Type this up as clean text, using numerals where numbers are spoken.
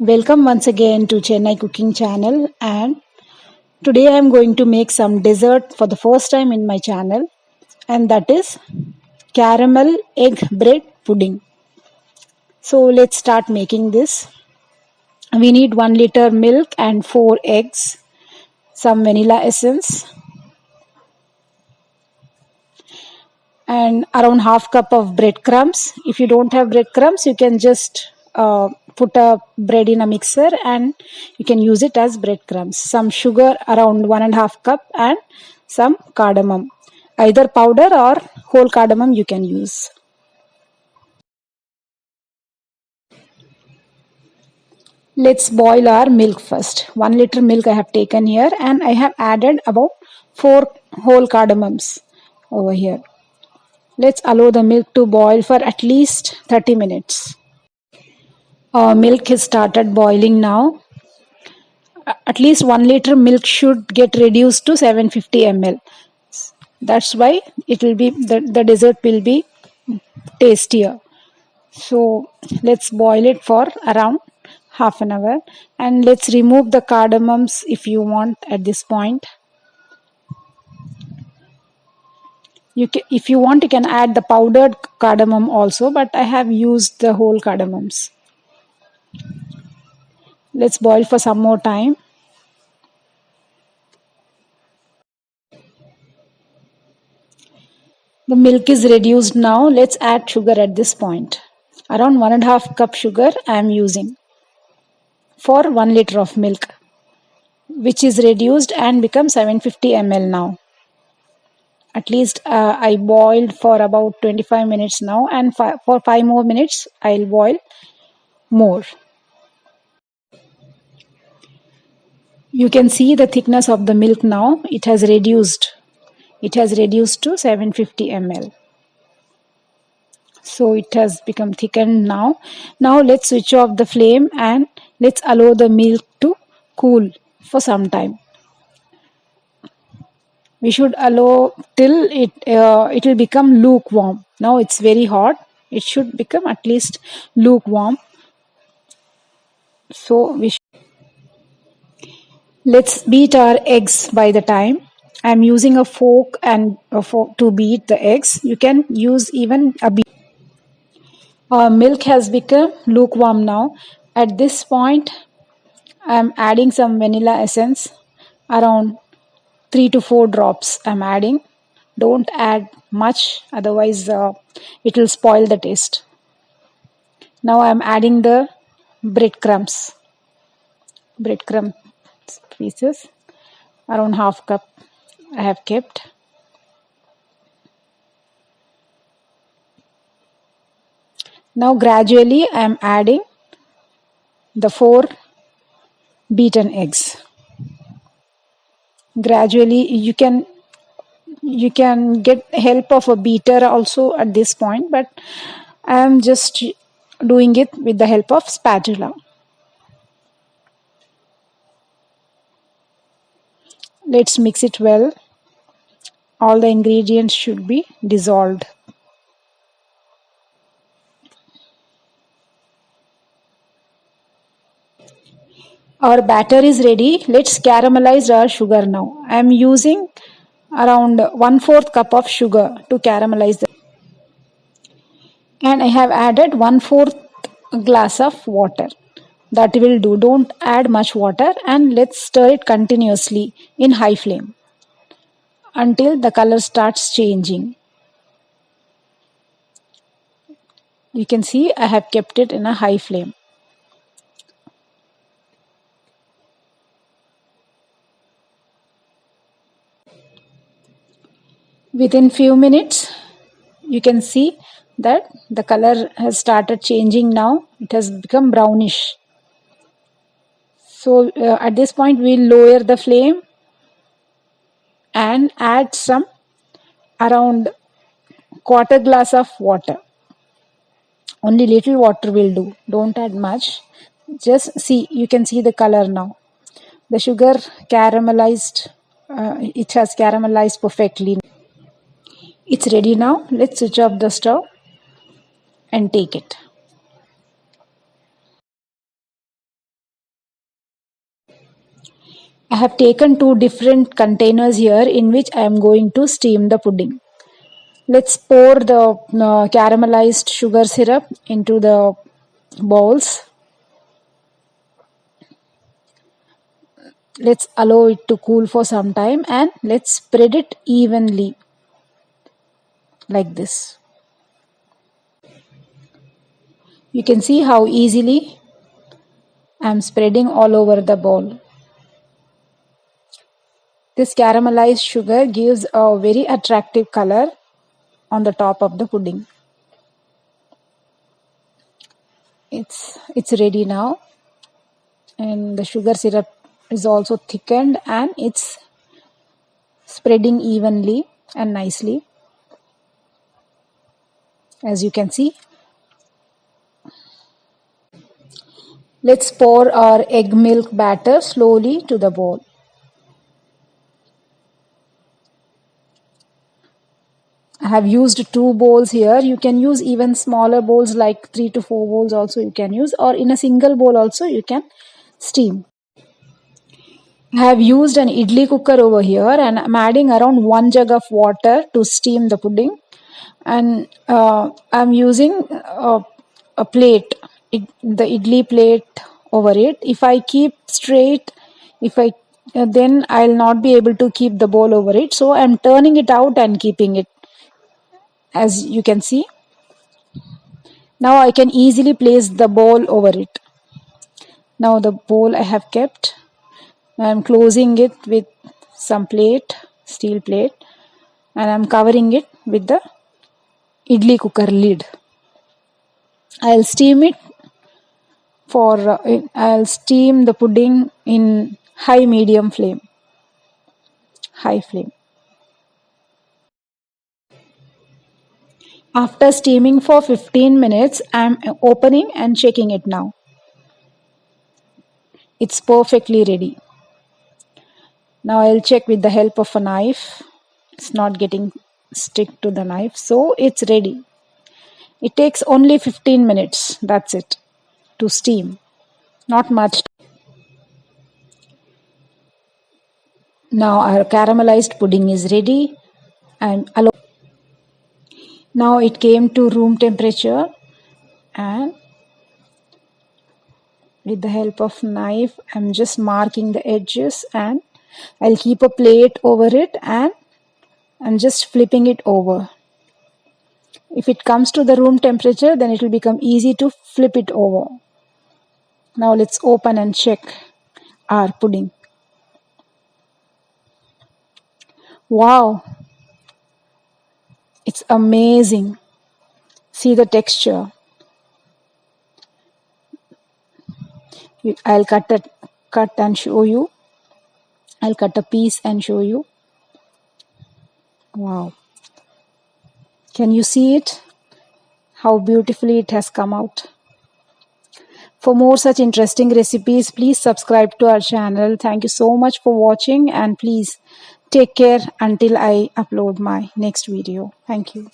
Welcome once again to Chennai Cooking Channel, and today I am going to make some dessert for the first time in my channel, and that is caramel egg bread pudding. So let's start making this. We need 1 liter milk and 4 eggs, some vanilla essence, and around half cup of breadcrumbs. If you don't have breadcrumbs, you can just put a bread in a mixer and you can use it as breadcrumbs. Some sugar, around 1.5 cup, and some cardamom, either powder or whole cardamom you can use. Let's boil our milk first. 1 liter milk I have taken here, and I have added about 4 whole cardamoms over here. Let's allow the milk to boil for at least 30 minutes. Milk has started boiling now. At least 1 liter milk should get reduced to 750 ml. That's why it will be the dessert will be tastier. So let's boil it for around half an hour, and let's remove the cardamoms if you want at this point. If you want, you can add the powdered cardamom also, but I have used the whole cardamoms. Let's boil for some more time. The milk is reduced now. Let's add sugar at this point. Around 1.5 cup sugar I am using for 1 liter of milk, which is reduced and becomes 750 ml now. At least I boiled for about 25 minutes now, and for 5 more minutes I'll boil more. You can see the thickness of the milk now. It has reduced to 750 ml. So it has become thickened now. Now let's switch off the flame and let's allow the milk to cool for some time. We should allow till it will become lukewarm. Now it's very hot. It should become at least lukewarm. So let's beat our eggs by the time. I'm using a fork and a fork to beat the eggs. You can use even a beat. Milk has become lukewarm now. At this point, I'm adding some vanilla essence, around 3 to 4 drops I'm adding. Don't add much, otherwise it will spoil the taste. Now I'm adding the breadcrumb pieces, around half cup I have kept. Now gradually I am adding the 4 beaten eggs. Gradually you can get help of a beater also at this point, but I am just doing it with the help of spatula. Let's mix it well. All the ingredients should be dissolved. Our batter is ready. Let's caramelize our sugar now. I am using around 1/4 cup of sugar to caramelize the, and I have added 1/4 glass of water. That will do. Don't add much water, and let's stir it continuously in high flame until the color starts changing. You can see I have kept it in a high flame. Within few minutes, you can see that the color has started changing now. It has become brownish. So at this point, we'll lower the flame and add some around quarter glass of water. Only little water will do. Don't add much. Just see, you can see the color now. The sugar caramelized, it has caramelized perfectly. It's ready now. Let's switch off the stove and take it. I have taken two different containers here in which I am going to steam the pudding. Let's pour the caramelized sugar syrup into the bowls. Let's allow it to cool for some time and let's spread it evenly like this. You can see how easily I'm spreading all over the bowl. This caramelized sugar gives a very attractive color on the top of the pudding. It's ready now, and the sugar syrup is also thickened and it's spreading evenly and nicely, as you can see. Let's pour our egg milk batter slowly to the bowl. I have used 2 bowls here. You can use even smaller bowls like 3 to 4 bowls also you can use, or in a single bowl also you can steam. I have used an idli cooker over here and I'm adding around 1 jug of water to steam the pudding, and I'm using a plate, the idli plate over it. If I keep straight, if I then I'll not be able to keep the bowl over it, so I'm turning it out and keeping it, as you can see. Now I can easily place the bowl over it. Now the bowl I have kept. I'm closing it with some plate, steel plate, and I'm covering it with the idli cooker lid. I'll steam it I'll steam the pudding in high flame. After steaming for 15 minutes, I'm opening and checking it now. It's perfectly ready. Now I'll check with the help of a knife. It's not getting stick to the knife, so it's ready. It takes only 15 minutes, that's it, to steam. Not much. Now our caramelized pudding is ready. Now it came to room temperature, and with the help of knife I'm just marking the edges, and I'll keep a plate over it and I'm just flipping it over. If it comes to the room temperature, then it will become easy to flip it over. Now let's open and check our pudding. Wow, it's amazing. See the texture. I'll cut and show you. I'll cut a piece and show you. Wow. Can you see it? How beautifully it has come out. For more such interesting recipes, please subscribe to our channel. Thank you so much for watching, and please take care until I upload my next video. Thank you.